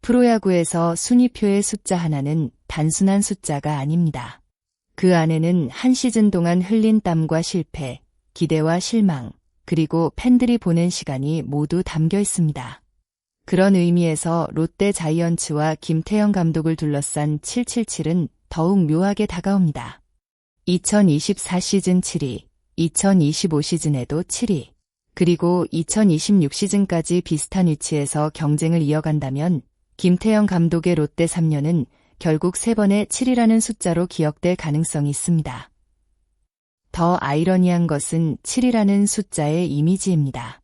프로야구에서 순위표의 숫자 하나는 단순한 숫자가 아닙니다. 그 안에는 한 시즌 동안 흘린 땀과 실패, 기대와 실망, 그리고 팬들이 보낸 시간이 모두 담겨 있습니다. 그런 의미에서 롯데 자이언츠와 김태형 감독을 둘러싼 777은 더욱 묘하게 다가옵니다. 2024 시즌 7위, 2025 시즌에도 7위, 그리고 2026 시즌까지 비슷한 위치에서 경쟁을 이어간다면 김태형 감독의 롯데 3년은 결국 3번의 7이라는 숫자로 기억될 가능성이 있습니다. 더 아이러니한 것은 7이라는 숫자의 이미지입니다.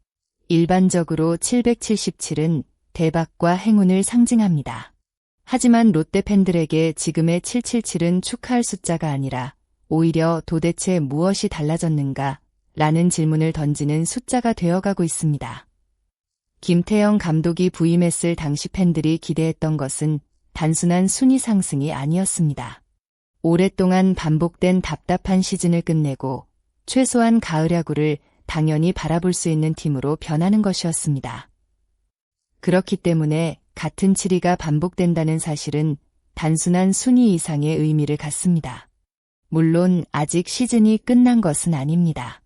일반적으로 777은 대박과 행운을 상징합니다. 하지만 롯데 팬들에게 지금의 777은 축하할 숫자가 아니라 오히려 도대체 무엇이 달라졌는가? 라는 질문을 던지는 숫자가 되어가고 있습니다. 김태형 감독이 부임했을 당시 팬들이 기대했던 것은 단순한 순위 상승이 아니었습니다. 오랫동안 반복된 답답한 시즌을 끝내고 최소한 가을 야구를 당연히 바라볼 수 있는 팀으로 변하는 것이었습니다. 그렇기 때문에 같은 7위가 반복된다는 사실은 단순한 순위 이상의 의미를 갖습니다. 물론 아직 시즌이 끝난 것은 아닙니다.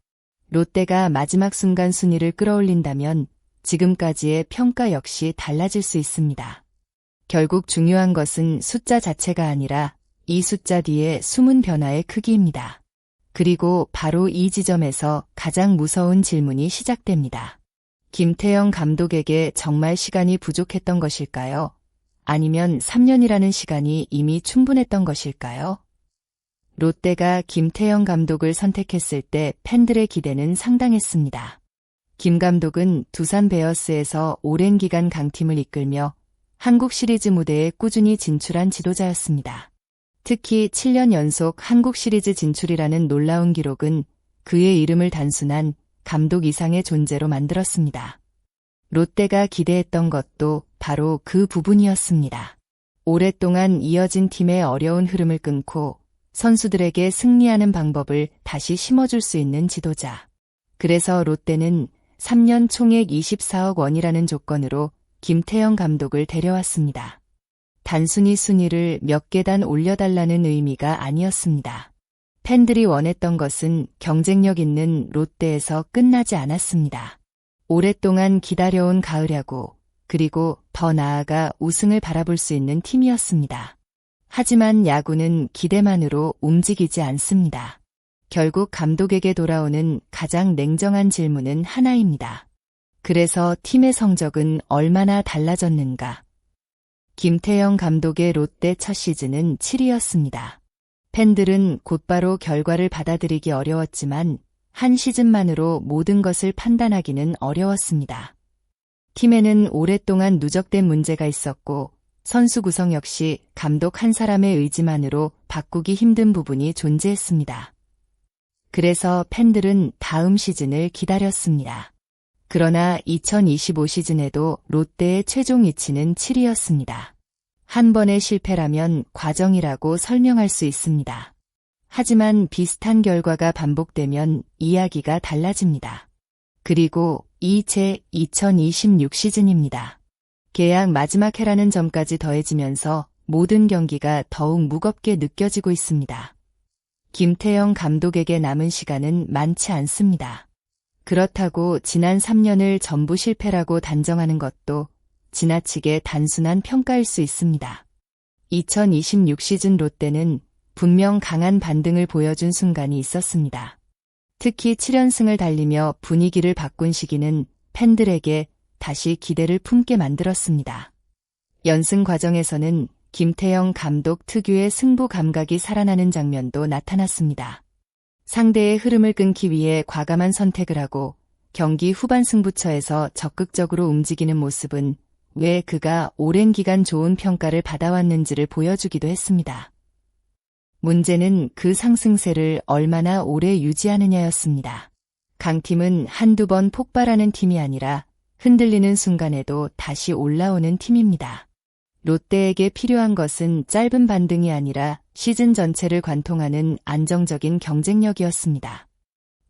롯데가 마지막 순간 순위를 끌어올린다면 지금까지의 평가 역시 달라질 수 있습니다. 결국 중요한 것은 숫자 자체가 아니라 이 숫자 뒤에 숨은 변화의 크기입니다. 그리고 바로 이 지점에서 가장 무서운 질문이 시작됩니다. 김태형 감독에게 정말 시간이 부족했던 것일까요? 아니면 3년이라는 시간이 이미 충분했던 것일까요? 롯데가 김태형 감독을 선택했을 때 팬들의 기대는 상당했습니다. 김 감독은 두산 베어스에서 오랜 기간 강팀을 이끌며 한국 시리즈 무대에 꾸준히 진출한 지도자였습니다. 특히 7년 연속 한국 시리즈 진출이라는 놀라운 기록은 그의 이름을 단순한 감독 이상의 존재로 만들었습니다. 롯데가 기대했던 것도 바로 그 부분이었습니다. 오랫동안 이어진 팀의 어려운 흐름을 끊고 선수들에게 승리하는 방법을 다시 심어줄 수 있는 지도자. 그래서 롯데는 3년 총액 24억 원이라는 조건으로 김태형 감독을 데려왔습니다. 단순히 순위를 몇 계단 올려달라는 의미가 아니었습니다. 팬들이 원했던 것은 경쟁력 있는 롯데에서 끝나지 않았습니다. 오랫동안 기다려온 가을 야구, 그리고 더 나아가 우승을 바라볼 수 있는 팀이었습니다. 하지만 야구는 기대만으로 움직이지 않습니다. 결국 감독에게 돌아오는 가장 냉정한 질문은 하나입니다. 그래서 팀의 성적은 얼마나 달라졌는가? 김태형 감독의 롯데 첫 시즌은 7위였습니다. 팬들은 곧바로 결과를 받아들이기 어려웠지만 한 시즌만으로 모든 것을 판단하기는 어려웠습니다. 팀에는 오랫동안 누적된 문제가 있었고 선수 구성 역시 감독 한 사람의 의지만으로 바꾸기 힘든 부분이 존재했습니다. 그래서 팬들은 다음 시즌을 기다렸습니다. 그러나 2025 시즌에도 롯데의 최종 위치는 7위였습니다. 한 번의 실패라면 과정이라고 설명할 수 있습니다. 하지만 비슷한 결과가 반복되면 이야기가 달라집니다. 그리고 이제 2026 시즌입니다. 계약 마지막 해라는 점까지 더해지면서 모든 경기가 더욱 무겁게 느껴지고 있습니다. 김태형 감독에게 남은 시간은 많지 않습니다. 그렇다고 지난 3년을 전부 실패라고 단정하는 것도 지나치게 단순한 평가일 수 있습니다. 2026 시즌 롯데는 분명 강한 반등을 보여준 순간이 있었습니다. 특히 7연승을 달리며 분위기를 바꾼 시기는 팬들에게 다시 기대를 품게 만들었습니다. 연승 과정에서는 김태형 감독 특유의 승부 감각이 살아나는 장면도 나타났습니다. 상대의 흐름을 끊기 위해 과감한 선택을 하고 경기 후반 승부처에서 적극적으로 움직이는 모습은 왜 그가 오랜 기간 좋은 평가를 받아왔는지를 보여주기도 했습니다. 문제는 그 상승세를 얼마나 오래 유지하느냐였습니다. 강팀은 한두 번 폭발하는 팀이 아니라 흔들리는 순간에도 다시 올라오는 팀입니다. 롯데에게 필요한 것은 짧은 반등이 아니라 시즌 전체를 관통하는 안정적인 경쟁력이었습니다.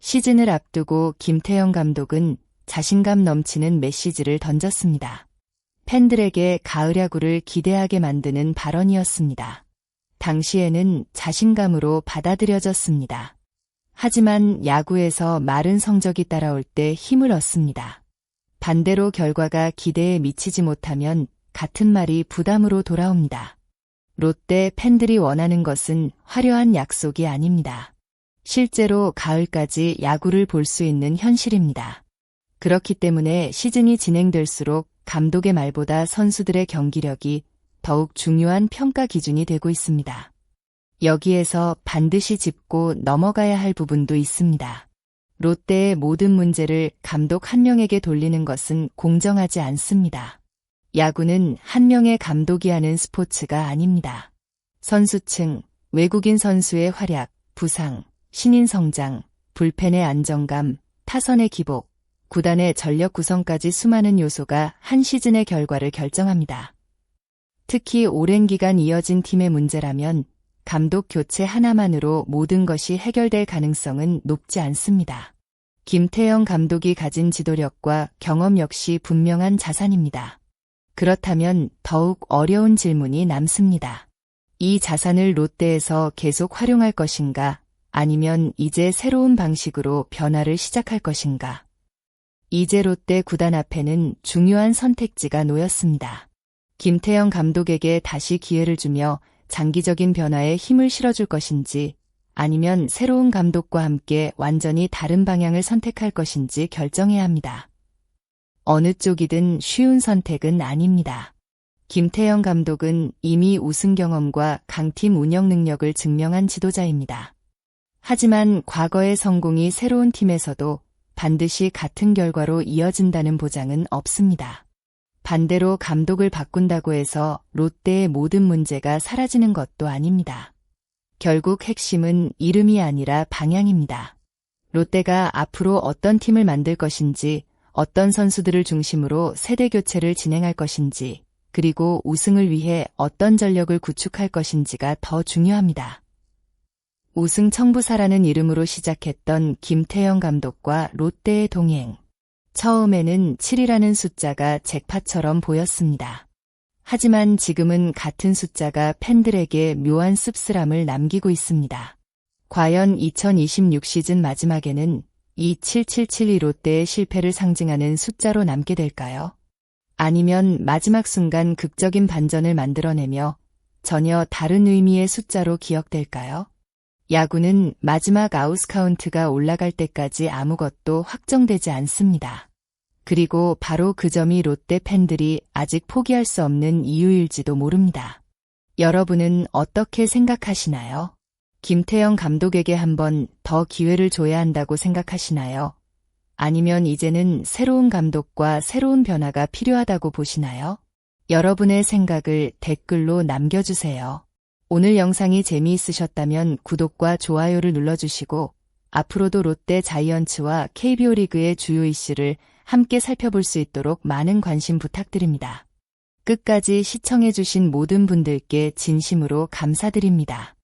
시즌을 앞두고 김태형 감독은 자신감 넘치는 메시지를 던졌습니다. 팬들에게 가을 야구를 기대하게 만드는 발언이었습니다. 당시에는 자신감으로 받아들여졌습니다. 하지만 야구에서 마른 성적이 따라올 때 힘을 얻습니다. 반대로 결과가 기대에 미치지 못하면 같은 말이 부담으로 돌아옵니다. 롯데 팬들이 원하는 것은 화려한 약속이 아닙니다. 실제로 가을까지 야구를 볼 수 있는 현실입니다. 그렇기 때문에 시즌이 진행될수록 감독의 말보다 선수들의 경기력이 더욱 중요한 평가 기준이 되고 있습니다. 여기에서 반드시 짚고 넘어가야 할 부분도 있습니다. 롯데의 모든 문제를 감독 한 명에게 돌리는 것은 공정하지 않습니다. 야구는 한 명의 감독이 하는 스포츠가 아닙니다. 선수층, 외국인 선수의 활약, 부상, 신인 성장, 불펜의 안정감, 타선의 기복, 구단의 전력 구성까지 수많은 요소가 한 시즌의 결과를 결정합니다. 특히 오랜 기간 이어진 팀의 문제라면 감독 교체 하나만으로 모든 것이 해결될 가능성은 높지 않습니다. 김태형 감독이 가진 지도력과 경험 역시 분명한 자산입니다. 그렇다면 더욱 어려운 질문이 남습니다. 이 자산을 롯데에서 계속 활용할 것인가, 아니면 이제 새로운 방식으로 변화를 시작할 것인가. 이제 롯데 구단 앞에는 중요한 선택지가 놓였습니다. 김태형 감독에게 다시 기회를 주며 장기적인 변화에 힘을 실어줄 것인지, 아니면 새로운 감독과 함께 완전히 다른 방향을 선택할 것인지 결정해야 합니다. 어느 쪽이든 쉬운 선택은 아닙니다. 김태형 감독은 이미 우승 경험과 강팀 운영 능력을 증명한 지도자입니다. 하지만 과거의 성공이 새로운 팀에서도 반드시 같은 결과로 이어진다는 보장은 없습니다. 반대로 감독을 바꾼다고 해서 롯데의 모든 문제가 사라지는 것도 아닙니다. 결국 핵심은 이름이 아니라 방향입니다. 롯데가 앞으로 어떤 팀을 만들 것인지, 어떤 선수들을 중심으로 세대 교체를 진행할 것인지, 그리고 우승을 위해 어떤 전력을 구축할 것인지가 더 중요합니다. 우승 청부사라는 이름으로 시작했던 김태형 감독과 롯데의 동행. 처음에는 7이라는 숫자가 잭팟처럼 보였습니다. 하지만 지금은 같은 숫자가 팬들에게 묘한 씁쓸함을 남기고 있습니다. 과연 2026 시즌 마지막에는 이 7772 롯데의 실패를 상징하는 숫자로 남게 될까요? 아니면 마지막 순간 극적인 반전을 만들어내며 전혀 다른 의미의 숫자로 기억될까요? 야구는 마지막 아웃카운트가 올라갈 때까지 아무것도 확정되지 않습니다. 그리고 바로 그 점이 롯데 팬들이 아직 포기할 수 없는 이유일지도 모릅니다. 여러분은 어떻게 생각하시나요? 김태형 감독에게 한 번 더 기회를 줘야 한다고 생각하시나요? 아니면 이제는 새로운 감독과 새로운 변화가 필요하다고 보시나요? 여러분의 생각을 댓글로 남겨주세요. 오늘 영상이 재미있으셨다면 구독과 좋아요를 눌러주시고 앞으로도 롯데 자이언츠와 KBO 리그의 주요 이슈를 함께 살펴볼 수 있도록 많은 관심 부탁드립니다. 끝까지 시청해주신 모든 분들께 진심으로 감사드립니다.